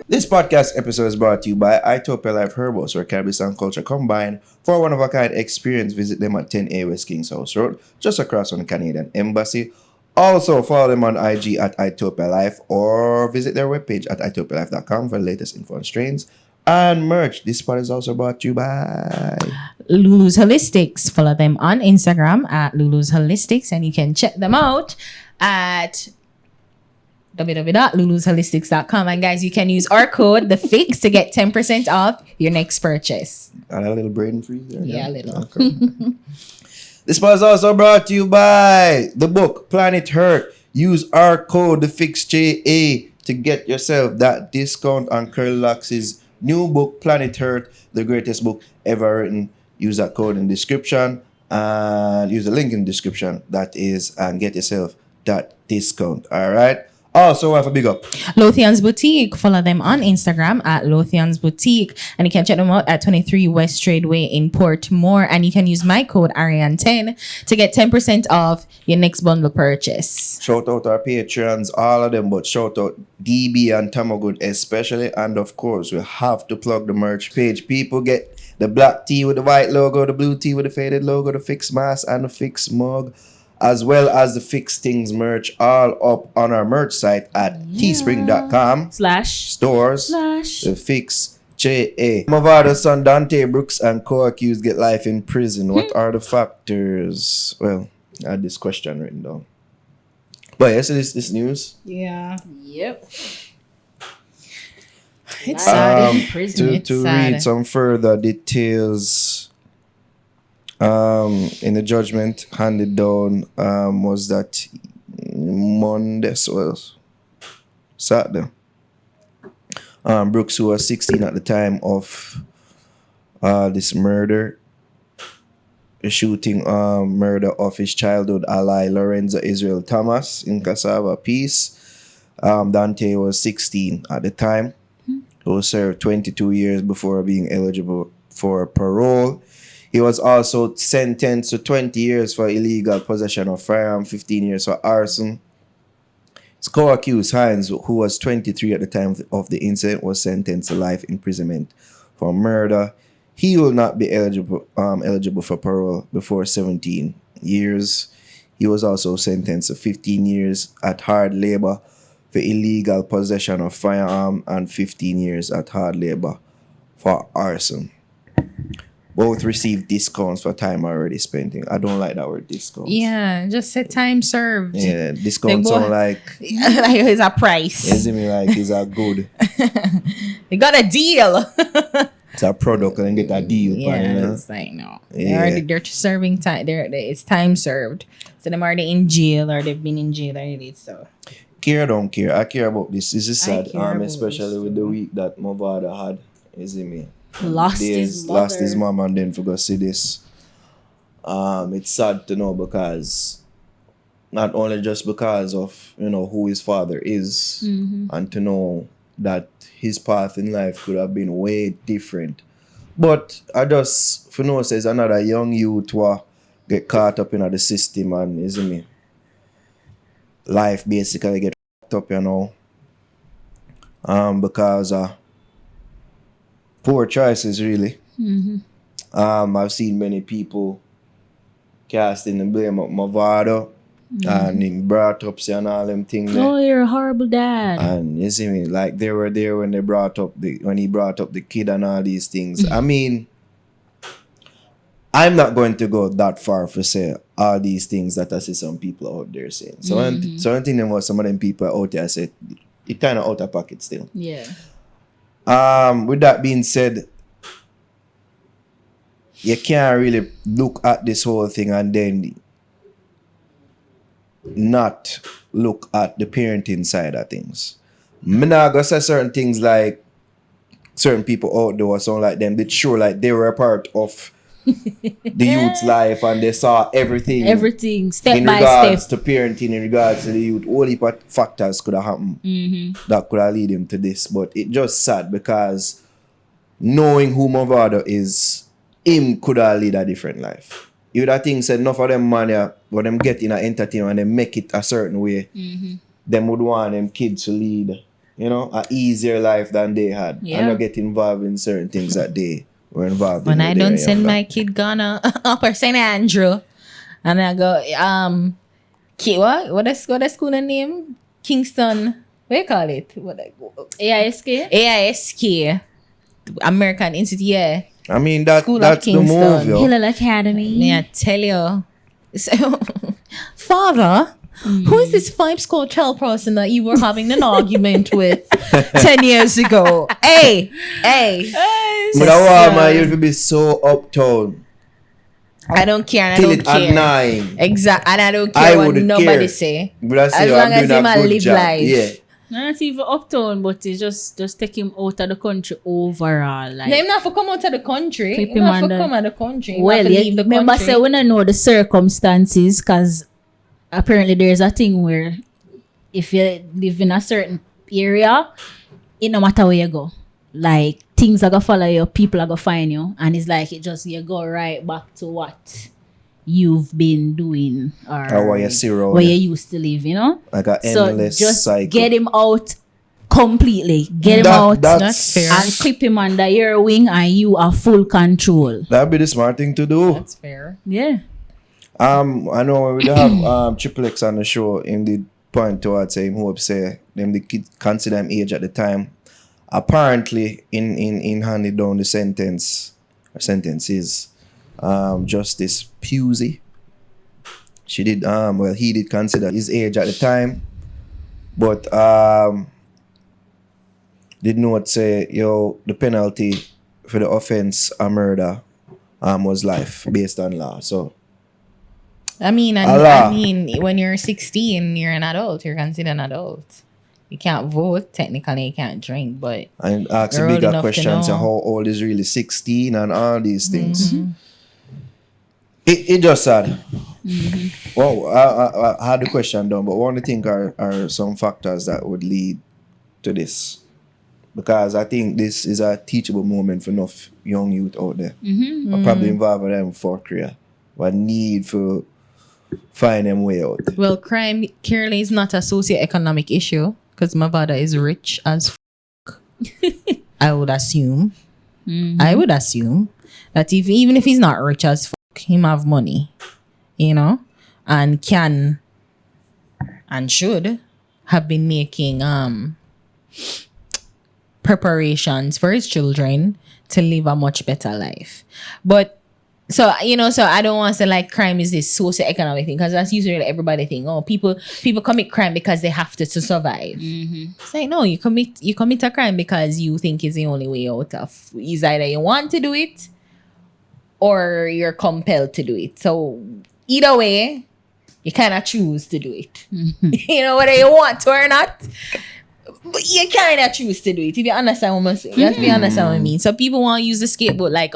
This podcast episode is brought to you by Itopia Life Herbals, where cannabis and culture combine for a one-of-a-kind experience. Visit them at 10A West Kings House Road, just across from the Canadian Embassy. Also, follow them on IG at Itopia Life or visit their webpage at itopialife.com for the latest info on strains and merch. This part is also brought to you by Lulu's Holistics. Follow them on Instagram at Lulu's Holistics, and you can check them out at www.lulusholistics.com. And guys, you can use our code the fix to get 10% off your next purchase. a little brain freeze there. Yeah, a little. Okay. This part is also brought to you by the book Planet Hurt. Use our code the fix JA to get yourself that discount on Curly Locks' new book Planet Hurt, the greatest book ever written. Use that code in the description and use the link in the description, that is, and get yourself that discount. All right. Also, I have a big up. Lothian's Boutique. Follow them on Instagram at Lothian's Boutique. And you can check them out at 23 West Tradeway in Portmore. And you can use my code Ariane10 to get 10% off your next bundle purchase. Shout out our Patreons, all of them, but shout out DB and Tamagood especially. And of course, we have to plug the merch page. People get the black tee with the white logo, the blue tee with the faded logo, the fixed mask, and the fixed mug, as well as the Fix Things merch, all up on our merch site at teespring.com /stores the Fix JA. Mavado son Dantay Brooks and co-accused get life in prison. What are the factors? Well, I had this question written down. But yes, this news. Yeah. Yep. It's sad in prison. To read some further details, in the judgment handed down, was that Monday, well, Saturday. Brooks, who was 16 at the time of this murder, the shooting murder of his childhood ally Lorenzo Israel Thomas in Cassava Peace. Dantay was 16 at the time. He was served 22 years before being eligible for parole. He was also sentenced to 20 years for illegal possession of firearm, 15 years for arson. His co-accused Hines, who was 23 at the time of the incident, was sentenced to life imprisonment for murder. He will not be eligible for parole before 17 years. He was also sentenced to 15 years at hard labor for illegal possession of firearm and 15 years at hard labor for arson. Both received discounts for time already spent. I don't like that word discounts. Yeah, just say time served. Yeah, discounts sound like like it's a price. It's like it's a good. They got a deal. It's a product and get a deal. Yeah, it's like no. They're serving time. It's time served. So them already in jail or they've been in jail already. So care don't care. I care about this. This is sad. Especially with the week that Mavado had. Is it me? Lost his mom and then forgot to see this. It's sad to know, because not only just because of who his father is, and to know that his path in life could have been way different. But I just for no says another young youth who get caught up in the system, and isn't me? Life basically get fucked up, because poor choices, really. I've seen many people casting the blame of Mavado and he brought up and all them things. Oh, you're a horrible dad. And you see me, like they were there when he brought up the kid and all these things. I mean, I'm not going to go that far for say all these things that I see some people out there saying. So I think there was some of them people out there said it kind of out of pocket still. Yeah. With that being said, you can't really look at this whole thing and then not look at the parenting side of things. I'm not gonna say certain things like certain people out there sound like them did sure like they were a part of the youth's life and they saw everything step in by regards step to parenting, in regards to the youth. All the factors could have happened that could have lead him to this, but it just sad because knowing who Mavado is, him could have lead a different life. you would have think said enough of them man yeah, when them get in a entertainment and they make it a certain way, them would want them kids to lead, you know, a easier life than they had. Yeah. And not get involved in certain things that they were involved When in. I don't send my kid Ghana upper St. Andrew, and I go what is school name? Kingston. What you call it? AISK? AISK. American Institute, yeah. I mean School of that's the move, Kingston. yo. Hillel Academy. May I tell you? So, Father, who is this 5-score tell person that you were having an argument with 10 years ago? Hey. But I want my youth to be so uptown. I don't care. And I Till don't it at care. 9. Exactly. And I don't I care what wouldn't nobody care. say. But I say As I'm long as doing a him a good live job. life. Yeah. Not even uptown, but it's just take him out of the country overall. Like, Him not for come out of the country. Keep Him him not for under- come out of the country. Him well, have to leave the remember country. say we don't know the circumstances because apparently there's a thing where if you live in a certain area, it no matter where you go, like things are gonna follow you, people are gonna find you, and it's like it just you go right back to what you've been doing or where you see around where you. you used to live, you know. Like an So endless just cycle. get him out completely. Get him out That's fair. and clip him under your wing, and you are full control. That'd be the smart thing to do. That's fair. Yeah. I know we have Triple X on the show. Him did point towards him hope say them the kid consider him age at the time. Apparently in handed down the sentences, Justice Pusey. She did he did consider his age at the time, but did not say the penalty for the offense of murder was life based on law. So I mean, Allah. when you're 16, you're an adult. You're considered an adult. You can't vote. Technically, you can't drink, but and ask a You're old bigger enough to question, so know. how old is really 16 and all these things. It just sad. Well, I had the question done, but what do you think are some factors that would lead to this? Because I think this is a teachable moment for enough young youth out there. I probably involve them for career, but need for find them way out. well, crime clearly is not a socio-economic issue because Mavado is rich as I would assume. I would assume that even if he's not rich as him have money, you know, and can and should have been making preparations for his children to live a much better life. But so I don't want to say like crime is this socio-economic thing because that's usually like everybody think, oh, people commit crime because they have to survive. It's like no, you commit a crime because you think it's the only way out of. Is either you want to do it or you're compelled to do it. So either way, you kind of choose to do it. You know, whether you want to or not. But you kind of choose to do it. If you understand what I'm saying. You have to be understand what I mean. So people want to use the skateboard like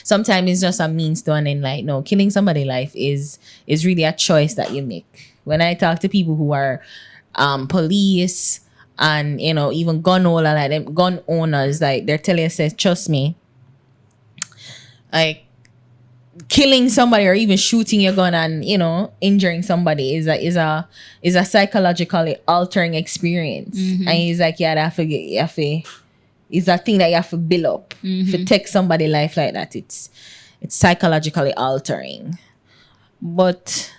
sometimes it's just a means to an end. Like, no, killing somebody's life is really a choice that you make. When I talk to people who are police and, you know, even gun owners, like they're telling us, trust me, like killing somebody or even shooting your gun and, you know, injuring somebody is a psychologically altering experience. And he's like, yeah, it's a thing that you have to build up. If you take somebody's life like that, it's psychologically altering. But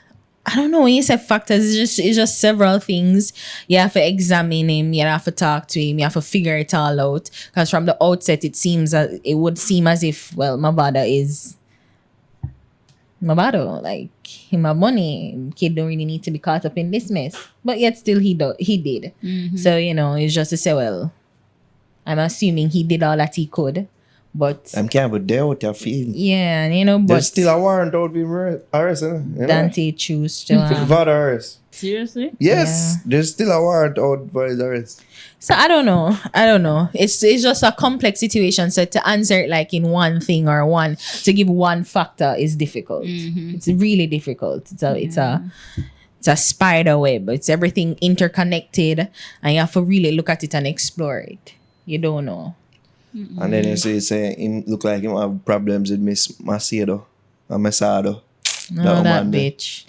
I don't know, when you say factors, it's just several things. You have to examine him, you have to talk to him, you have to figure it all out. Because from the outset, it would seem as if, well, Mavado, like him have money, kid don't really need to be caught up in this mess, but yet still he did. So you know, it's just to say, well, I'm assuming he did all that he could, but I can't but there what you feel. yeah, you know, but There's still a warrant out for arrest, you know? Dantay choose to. Mavado arrest. Seriously? Yes, there's still a warrant out for his arrest. So I don't know. It's just a complex situation. So to answer it like in one thing or to give one factor is difficult. It's really difficult. It's a spider web. It's everything interconnected, and you have to really look at it and explore it. You don't know. And then you say him look like him have problems with Miss Messado. No, that woman there. bitch.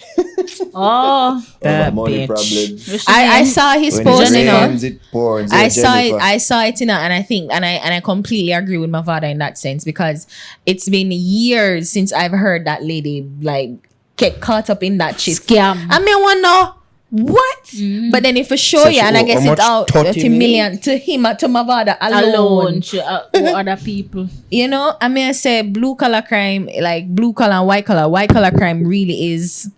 Oh, That money bitch. problems. I saw his When post, it you know. rains, it pours. I Yeah, saw it. Jennifer. I saw it, you know, and I think, and I completely agree with Mavado in that sense because it's been years since I've heard that lady like get caught up in that shit. Scam. I mean, wonder what? But then if I show So you, she and I owe guess how it's much? out 30 30 million to him, to Mavado alone. Or other people. You know, I mean, I say blue collar crime, like blue collar and white collar crime really is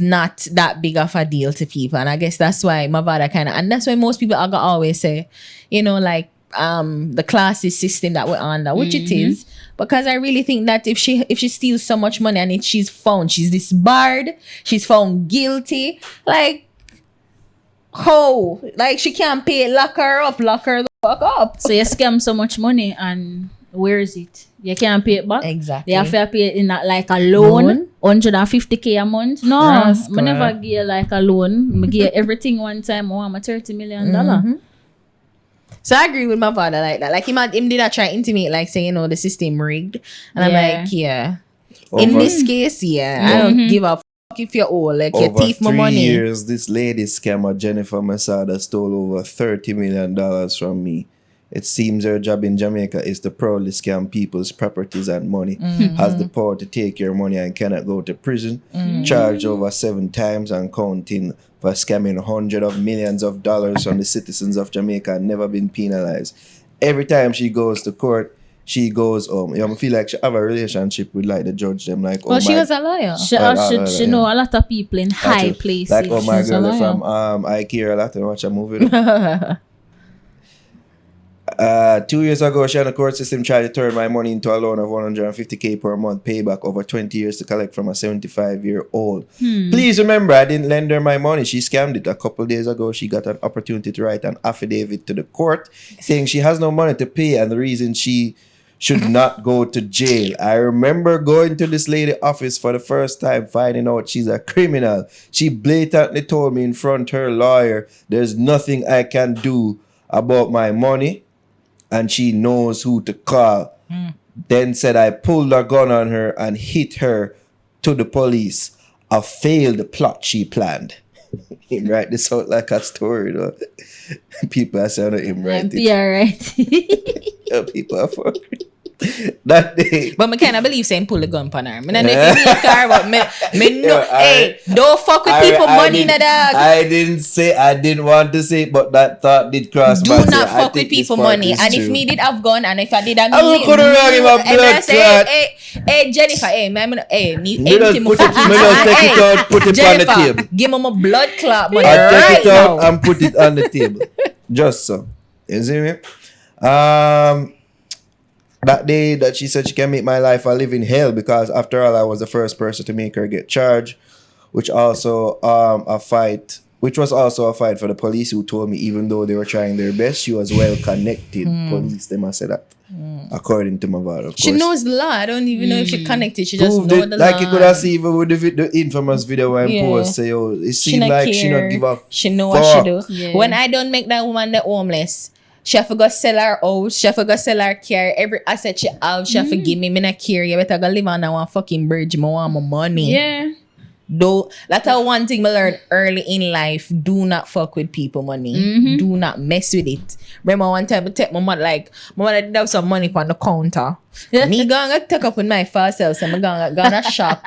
not that big of a deal to people. And I guess that's why Mavado kind of, and that's why most people are gonna always say, you know, like the classes system that we're under, which it is, because I really think that if she steals so much money and she's disbarred, she's found guilty, like how, like she can't pay, lock her the fuck up. So you scam so much money and where is it? You can't pay it back. Exactly. You have to pay it in that, like a loan, 150K a month. No, I never give you like a loan. I give you everything one time. I want my $30 million. So I agree with my father like that. Like him did not try to intimate, like saying, you know, the system rigged. And I'm Yeah. like, yeah. In this case, yeah. I don't give a fuck if you're old. Like you Over thief my 3 money. years, this lady scammer Jennifer Messado stole over $30 million from me. It seems her job in Jamaica is to proudly scam people's properties and money. Has the power to take your money and cannot go to prison. Charged over 7 times and counting for scamming hundreds of millions of dollars from the citizens of Jamaica and never been penalized. Every time she goes to court, she goes home. I feel like she have a relationship with like the judge. Them like, Well, she was a lawyer. She know a lot of people in high places. like my She's a girl lawyer. from I Care a lot and watch a movie. 2 years ago, she and the court system tried to turn my money into a loan of 150K per month, payback over 20 years to collect from a 75-year-old. Please remember, I didn't lend her my money. She scammed it. A couple days ago, she got an opportunity to write an affidavit to the court saying she has no money to pay and the reason she should not go to jail. I remember going to this lady office for the first time, finding out she's a criminal. She blatantly told me in front of her lawyer, there's nothing I can do about my money. And she knows who to call. Then said I pulled a gun on her and hit her to the police. A failed plot she planned. Him write this out like a story, though. People are saying him write it. Yeah, right. People are fucking. That day. But I kind of believe saying pull the gun on her. I don't know if you need car, but me know, hey, don't fuck with people money, na dog. I didn't want to say it, but that thought did cross my Do not mind. fuck with people money. And if me did have gun, and if I did have I will could have him a blood clot. Hey, Jennifer, hey, me Me don't put it out, put it on the table. Give me my blood clot money I take right it out now. and put it on the table. Just so. You see me? That day that she said she can make my life a living hell because after all I was the first person to make her get charged, which was also a fight for the police who told me even though they were trying their best, she was well connected. Police, they must say that. According to Mavado, of She course. knows the law. I don't even know if she connected. She just Proved know it, the like law. you could have seen even with the infamous video where Yeah. post say, oh, it She seemed not like care. she not give a She know what fuck. she do. Yeah. When I don't make that woman the homeless, she have to go sell her house. She have to go sell her car. Every asset she have, she have to give me. Me not care. You better go live on that one fucking bridge. I want my money. Yeah. Though that's one thing I learned early in life. Do not fuck with people money. Do not mess with it. Remember one time I take my mother did have some money on the counter. Me gonna take up with my first self, so I'm gonna shop.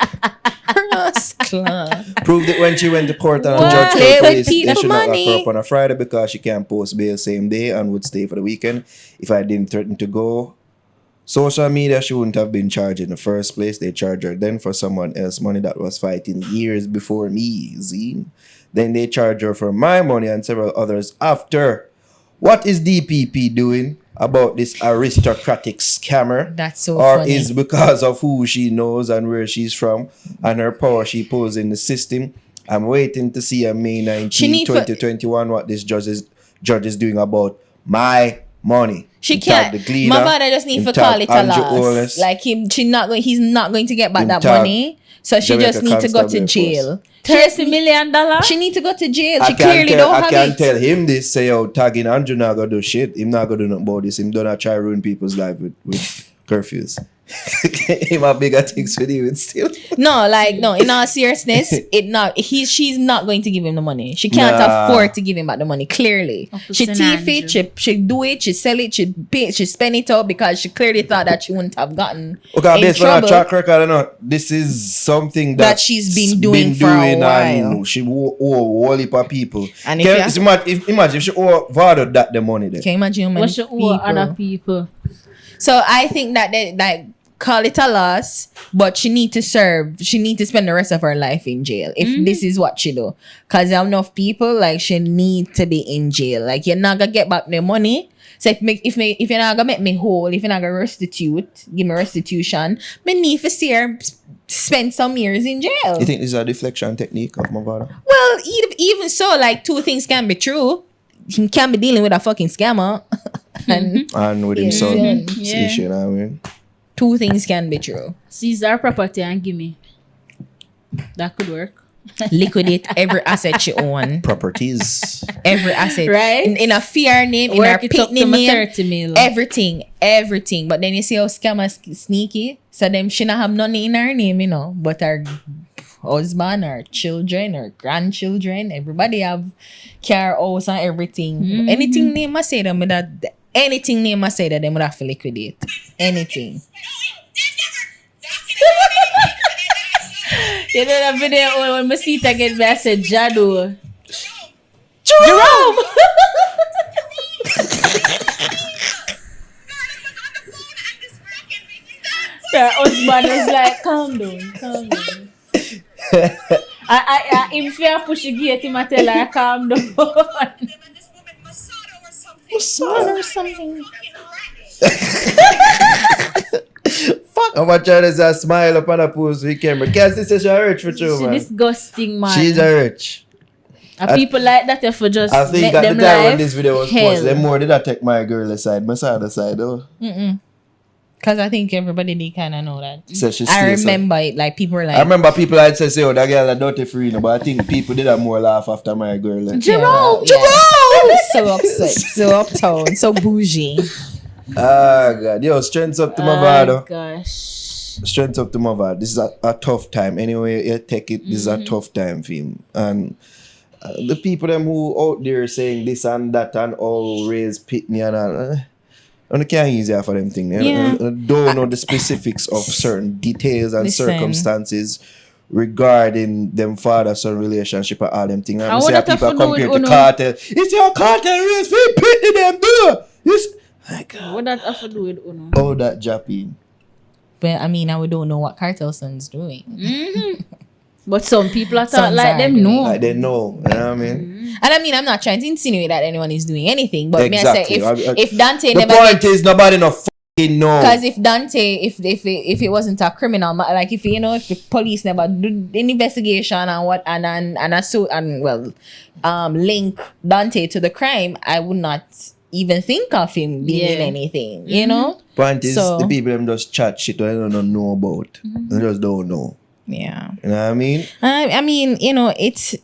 Proved it when she went to court and the What? judge Play told with police they people should not lock her money. up on a Friday because she can't post bail same day and would stay for the weekend. If I didn't threaten to go social media, she wouldn't have been charged in the first place. They charged her then for someone else's money that was fighting years before me, Zine. Then they charged her for my money and several others after. What is DPP doing about this aristocratic scammer? That's so or funny. is because of who she knows and where she's from and her power she pulls in the system. I'm waiting to see on May 19, 2021 what this judge is doing about my money. She Him tag can't. the cleaner, My father just need him to tag call it a Andrew loss. Oles. Like he's not going to get back Him that tag money. So she Jamaica just need to go to Constable, jail. $30 million? She need to go to jail. I She clearly don't have can't it. tell him this, say, oh, tagging Andrew not gonna do shit. Him not gonna do nothing about this. Him don't try ruin people's life curfews. Him have bigger things to do with still. No, like no. In all seriousness, she's not going to give him the money. She can't Nah. afford to give him back the money. Clearly, she thief it. She do it. She sell it. She pay. She spend it all because she clearly thought that she wouldn't have gotten Okay, in based on her trouble. track record, I know this is something That she's been doing for a while. and she owe a whole heap of people. And Imagine if she owe Vado that the money then. Can you imagine how many What should other people? So I think that they like call it a loss, but she need to serve. She need to spend the rest of her life in jail if this is what she do. Cause there are enough people like she need to be in jail. Like you're not gonna get back the money. So if you're not gonna make me whole, if you're not gonna give me restitution, me need to see her spend some years in jail. You think this is a deflection technique of Mavado? Well, even so, like two things can be true. He can be dealing with a fucking scammer, And with him son Yeah. issue, you know what I mean? two things can be true. Seize our property and give me. That could work. Liquidate every asset she own. Properties. Every asset. Right? In a fair name, in Work her it up pitney to my name. 30 mil. Everything. But then you see how scammers sneaky. So them she not have none in her name, you know. But her husband, her children, her grandchildren, everybody have car, house and everything. Anything name I say them with that. Anything name I say that them would have to liquidate. Anything. You know that video when Masita get back said Jado. Jerome! Her husband was like, calm down. I him fear push the gate, him a tell her calm down. Or something. Fuck, I'm trying to say smile upon a post with camera. Because this is she's rich for you, She man. disgusting, man. She's a rich. And people like that if you just I think make at the them time when life this video was hell. posted, more did I take my girl aside, Messado side, though. Because I think everybody did kind of know that. So she I still remember it. Like people were like, I remember people had said, oh, that girl is dirty free, no, but I think people did have more laugh after my girl. Like. Jerome! So upset, so uptown, so bougie. Ah, God. Yo, strength up to Oh Mavado. gosh. Strength up to Mavado. This is a tough time. Anyway, you take it, this is a tough time for him. And the people them who out there saying this and that and all raise pitney and all, and it can't easier for them thing. Yeah. Don't know the specifics of certain details and Listen. circumstances regarding them father-son relationship and all them things. And I we see wanna how people to know compare it, to Uno. cartel. It's your cartel race for pitney them do. Yes. My God. What that have to do with Uno? Oh, that Jappy. But I mean, we don't know what Cartel Son's doing. But some people are Some like are them doing. know. Like they know. You know what I mean? And I mean, I'm not trying to insinuate that anyone is doing anything, but Exactly. may I say, if Dante The never point is nobody no fucking know. because if Dante, if it wasn't a criminal, like if if the police never do an investigation and what link Dante to the crime, I would not even think of him being in Yeah. anything. You know? Point is So- the people them just chat shit they don't know about. They just don't know. Yeah. You know what I mean? I mean, it's.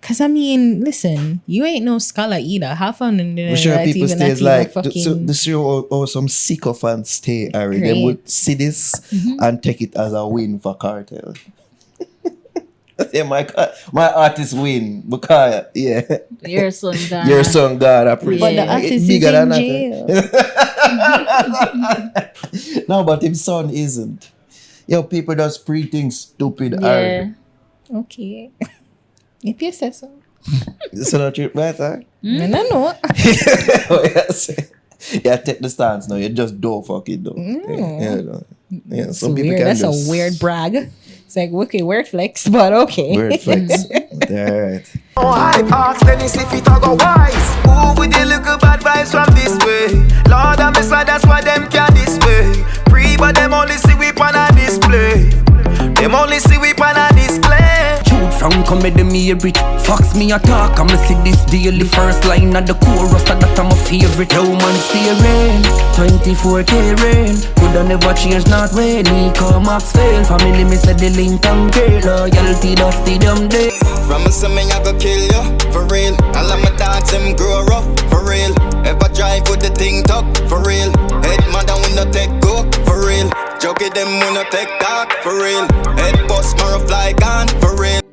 Cause I mean, listen, you ain't no scholar either. How fun in I'm sure that people even stay that like even fucking this show or some sycophants stay Harry. They Great. would see this and take it as a win for cartel. Yeah, my artist win because Your son gone. your son got a prison. But the Yeah. artist is Bigger in than that, jail. No, but his son isn't. Yo, people just pre-think stupid. Yeah. Okay. If you say so. So not true, right? Huh? I don't know. Yeah, take the stance now. You just don't fuck it though. Yeah, no. Yeah, It's some people weird. can That's just a weird brag. It's like, okay, word flex, but okay. word flex. Alright. Oh, I ask Dennis if it all go wise. Who with the little bad vibes from this way? Lord, I'm inside, that's why them can display. Free, but them only see we on a display. Them only see we on a display. Truth Frank come with me hear it. Fox me a talk, I'ma see this daily. First line of the chorus, that I'm a favorite. Yo man steering, 24K rain. Coulda never change, not when me come Max fail. Family me said the link and girl, loyalty dusty them day. From a me I go kill you, for real. All of my dogs them grow rough, for real. Ever drive with the thing tuck, for real. Head mother we no take go, for real. Jockey them we no take talk, for real. Head boss more fly gone, for real.